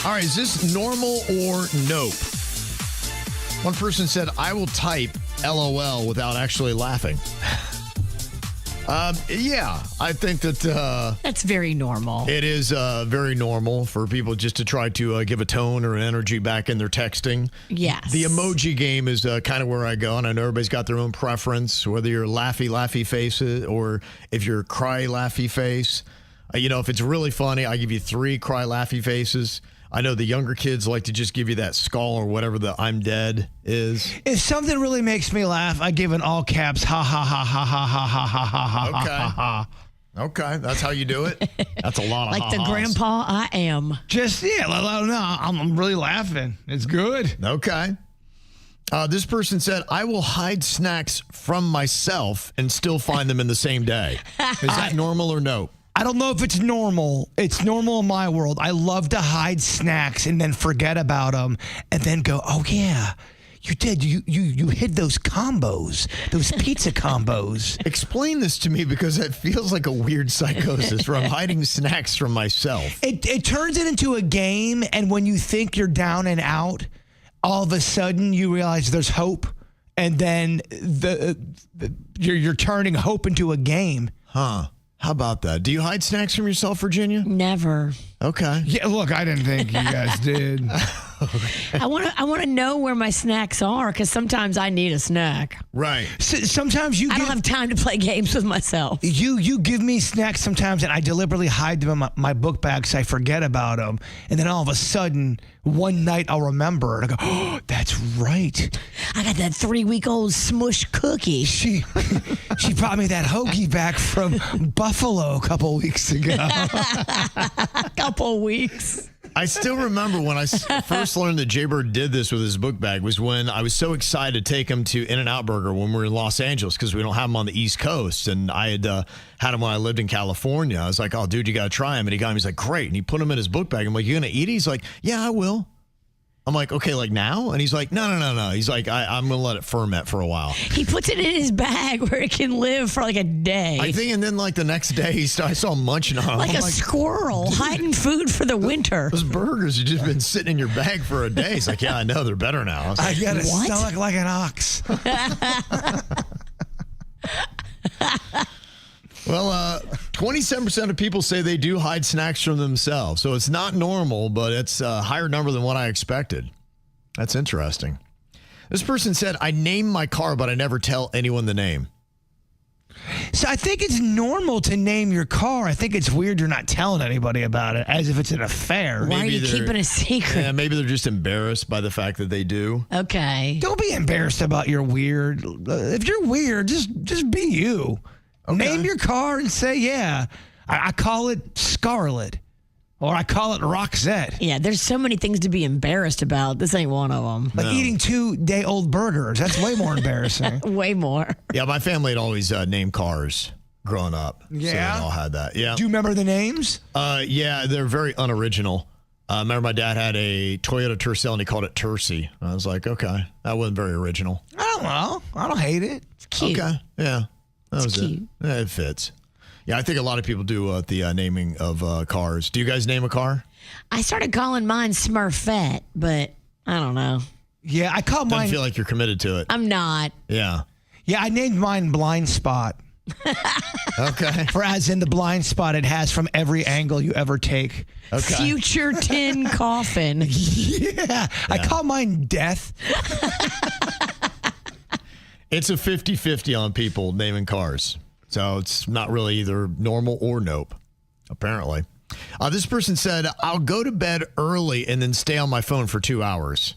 All right, is this normal or nope? One person said, I will type LOL without actually laughing. Yeah, I think that... That's very normal. It is very normal for people just to try to give a tone or an energy back in their texting. Yes. The emoji game is kind of where I go, and I know everybody's got their own preference, whether you're laughy faces or if you're cry laughy face. If it's really funny, I give you 3 cry laughy faces. I know the younger kids like to just give you that skull or whatever the I'm dead is. If something really makes me laugh, I give an all caps ha ha ha ha ha ha ha ha ha ha ha. Okay, that's how you do it? That's a lot of like the grandpa I am. Just, let them know I'm really laughing. It's good. Okay. This person said, I will hide snacks from myself and still find them in the same day. Is that normal or no? I don't know if it's normal. It's normal in my world. I love to hide snacks and then forget about them and then go, oh, yeah, you did. You hid those combos, those pizza combos. Explain this to me because it feels like a weird psychosis where I'm hiding snacks from myself. It turns it into a game, and when you think you're down and out, all of a sudden you realize there's hope, and then you're turning hope into a game. Huh. How about that? Do you hide snacks from yourself, Virginia? Never. Okay. Yeah, look, I didn't think you guys did. I want to know where my snacks are because sometimes I need a snack. Right. Sometimes I don't have time to play games with myself. You give me snacks sometimes, and I deliberately hide them in my book bag so I forget about them. And then all of a sudden, one night I'll remember, and I go, oh, that's right. I got that 3-week-old smush cookie. She brought me that hoagie back from Buffalo a couple weeks ago. Couple weeks. I still remember when I first learned that Jaybird did this with his book bag was when I was so excited to take him to In-N-Out Burger when we were in Los Angeles because we don't have them on the East Coast. And I had had him when I lived in California. I was like, oh, dude, you got to try him. And he got him. He's like, great. And he put him in his book bag. I'm like, you going to eat it? He's like, yeah, I will. I'm like, okay, like now? And he's like, no. He's like, I'm going to let it ferment for a while. He puts it in his bag where it can live for like a day. I think, and then like the next day, I saw him munching on it. Like a squirrel hiding food for the winter. Those burgers have just been sitting in your bag for a day. He's like, yeah, I know, they're better now. I got a stomach like an ox. Well, 27% of people say they do hide snacks from themselves. So it's not normal, but it's a higher number than what I expected. That's interesting. This person said, I name my car, but I never tell anyone the name. So I think it's normal to name your car. I think it's weird you're not telling anybody about it as if it's an affair. Why are you keeping a secret? Yeah, maybe they're just embarrassed by the fact that they do. Okay. Don't be embarrassed about your weird. If you're weird, just be you. Okay. Name your car and say, yeah, I call it Scarlet or I call it Roxette. Yeah, there's so many things to be embarrassed about. This ain't one of them. Like eating 2-day-old burgers. That's way more embarrassing. Way more. Yeah, my family had always named cars growing up. Yeah? So they all had that. Yeah. Do you remember the names? Yeah, they're very unoriginal. I remember my dad had a Toyota Tercel and he called it Tercy. I was like, okay, that wasn't very original. I don't know. I don't hate it. It's cute. Okay, yeah. That was cute. it. Yeah, it fits. Yeah, I think a lot of people do the naming of cars. Do you guys name a car? I started calling mine Smurfette, but I don't know. Yeah, I call mine. Doesn't feel like you're committed to it. I'm not. Yeah. Yeah, I named mine Blind Spot. Okay. For as in the blind spot it has from every angle you ever take. Okay. Future tin coffin. Yeah. I call mine Death. It's a 50-50 on people naming cars. So it's not really either normal or nope, apparently. This person said, I'll go to bed early and then stay on my phone for 2 hours.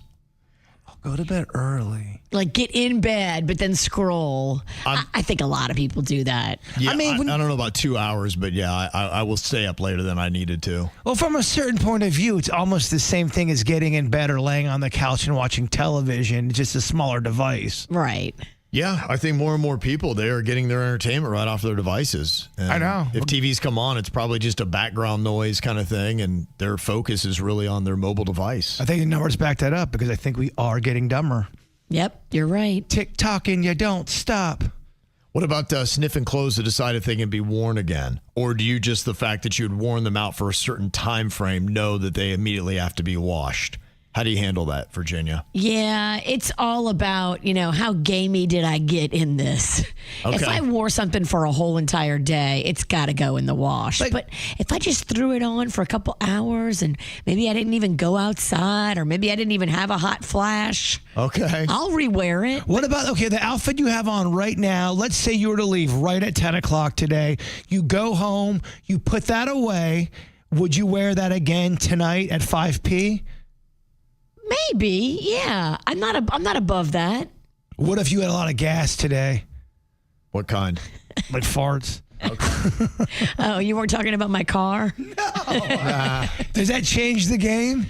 I'll go to bed early. Like get in bed, but then scroll. I think a lot of people do that. Yeah, I mean, I don't know about 2 hours, but yeah, I will stay up later than I needed to. Well, from a certain point of view, it's almost the same thing as getting in bed or laying on the couch and watching television, just a smaller device. Right. Yeah, I think more and more people, they are getting their entertainment right off their devices. And I know. If TVs come on, it's probably just a background noise kind of thing, and their focus is really on their mobile device. I think the numbers back that up because I think we are getting dumber. Yep, you're right. Tick-tocking, you don't stop. What about sniffing clothes to decide if they can be worn again? Or do you just, the fact that you had worn them out for a certain time frame, know that they immediately have to be washed? How do you handle that, Virginia? Yeah, it's all about, how gamey did I get in this? Okay. If I wore something for a whole entire day, it's got to go in the wash. But if I just threw it on for a couple hours and maybe I didn't even go outside or maybe I didn't even have a hot flash, okay, I'll rewear it. What about, the outfit you have on right now? Let's say you were to leave right at 10 o'clock today. You go home, you put that away. Would you wear that again tonight at 5 p.m.? Maybe, yeah. I'm not above that. What if you had a lot of gas today? What kind? Like farts. Okay. Oh, you weren't talking about my car? No. Does that change the game?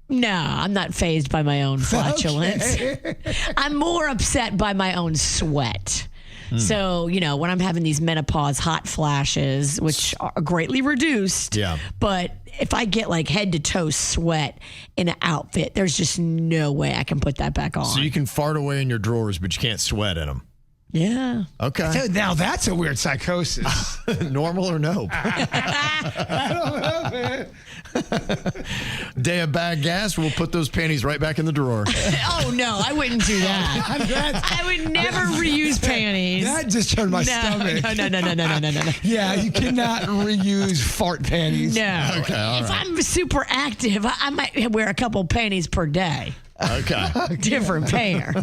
No, I'm not fazed by my own flatulence. Okay. I'm more upset by my own sweat. So, when I'm having these menopause hot flashes, which are greatly reduced, yeah. But if I get like head to toe sweat in an outfit, there's just no way I can put that back on. So you can fart away in your drawers, but you can't sweat in them. Yeah. Okay. Now that's a weird psychosis. Normal or no? I don't know, man. Day of bad gas, we'll put those panties right back in the drawer. Oh, no, I wouldn't do that. I would never reuse panties. That just turned my stomach. No. Yeah, you cannot reuse fart panties. No. Okay, all if right. I'm super active, I might wear a couple panties per day. Okay. Different pair.